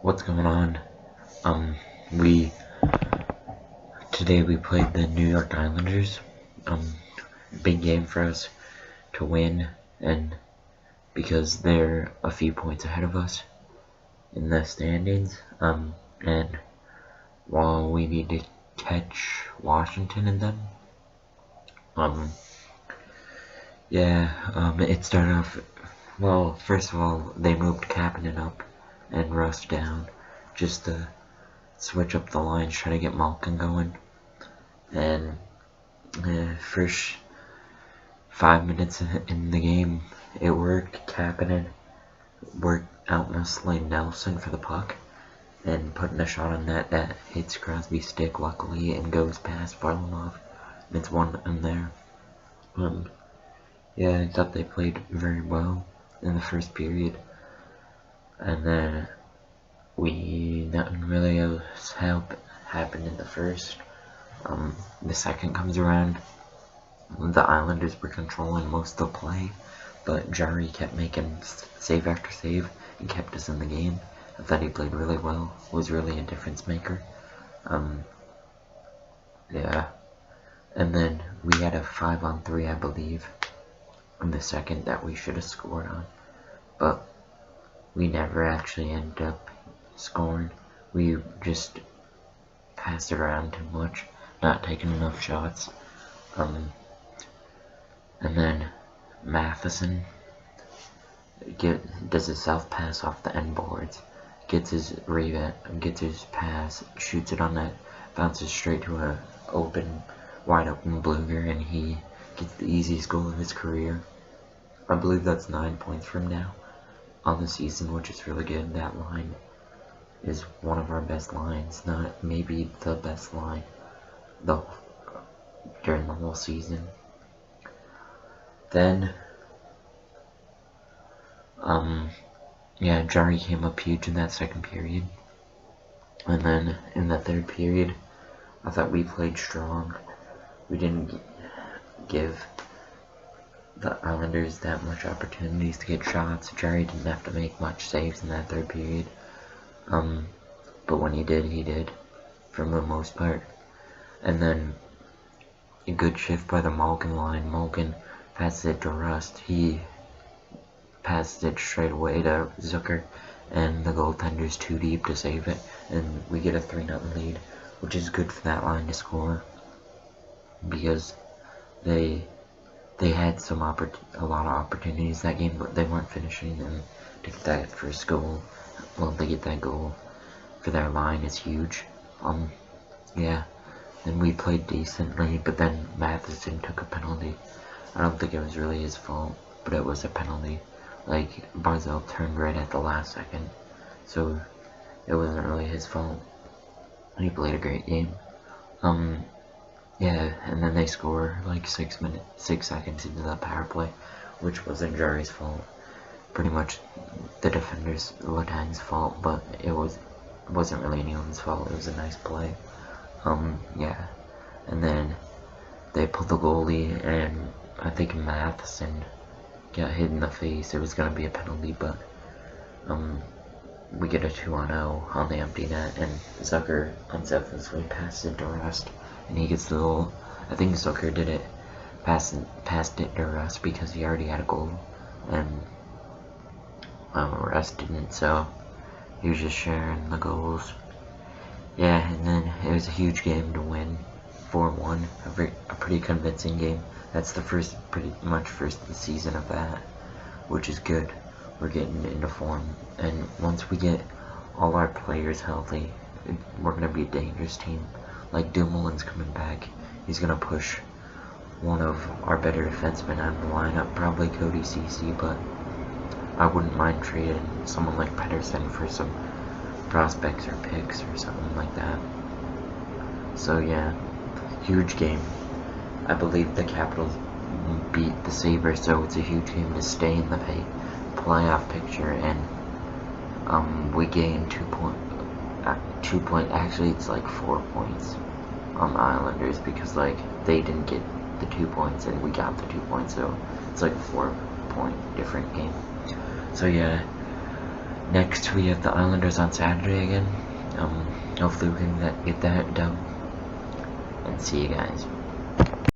What's going on? Um, we Today we played the New York Islanders. Big game for us to win, and because they're a few points ahead of us in the standings. And while we need to catch Washington and them, it started off well. First of all, they moved Kapanen up and Russ down just to switch up the lines, try to get Malkin going. And first 5 minutes in the game, it worked. Kapanen worked out muscling Nelson for the puck and putting a shot on net that hits Crosby's stick luckily and goes past Varlamov. And it's 1 there. I thought they played very well in the first period, and then nothing really else happened in the first. The second comes around, the Islanders were controlling most of the play, but Jari kept making save after save and kept us in the game. I thought he played really well, was really a difference maker. And then we had a 5-on-3, I believe, in the second that we should have scored on, but we never actually ended up scoring. We just passed it around too much, not taking enough shots. And then Matheson does a self pass off the end boards, gets his pass, shoots it on net, bounces straight to a wide open Bluger, and he gets the easiest goal of his career. I believe that's 9 points from now on the season, which is really good. That line is one of our best lines, not maybe the best line during the whole season. Then, Jari came up huge in that second period. And then in the third period, I thought we played strong. We didn't give the Islanders that much opportunities to get shots. Jari didn't have to make much saves in that third period. But when he did, for the most part. And then a good shift by the Malkin line. Malkin passed it to Rust. He passed it straight away to Zucker, and the goaltender's too deep to save it, and we get a 3-0 lead, which is good for that line to score, because they had a lot of opportunities that game, but they weren't finishing, and to get that first goal, they get that goal for their line is huge. Then we played decently, but then Matheson took a penalty. I don't think it was really his fault, but it was a penalty. Like, Barzal turned right at the last second, so it wasn't really his fault. He played a great game. And then they score like 6 seconds into the power play, which wasn't Jari's fault. Pretty much the defender's Letang's fault, but it wasn't really anyone's fault. It was a nice play. And then they pulled the goalie, and I think Matheson got hit in the face. It was gonna be a penalty, but we get a 2-on-0 on the empty net, and Zucker unselfishly passes it to Rust, and he gets the goal. I think Zucker did it, passed it to Rust because he already had a goal, and Rust didn't, so he was just sharing the goals. And then it was a huge game to win, 4-1, a pretty convincing game. That's the pretty much first of the season of that, which is good. We're getting into form, and once we get all our players healthy, we're gonna be a dangerous team. Like, Dumoulin's coming back. He's gonna push one of our better defensemen out of the lineup, probably Cody Ceci, but I wouldn't mind trading someone like Pettersson for some prospects or picks or something like that. So huge game. I believe the Capitals beat the Sabres, so it's a huge game to stay in the playoff picture, and we gained 2 points. Actually, it's like 4 points on the Islanders, because they didn't get the 2 points and we got the 2 points, so it's like a 4-point different game. So Next we have the Islanders on Saturday again. Hopefully we can get that done. And see you guys.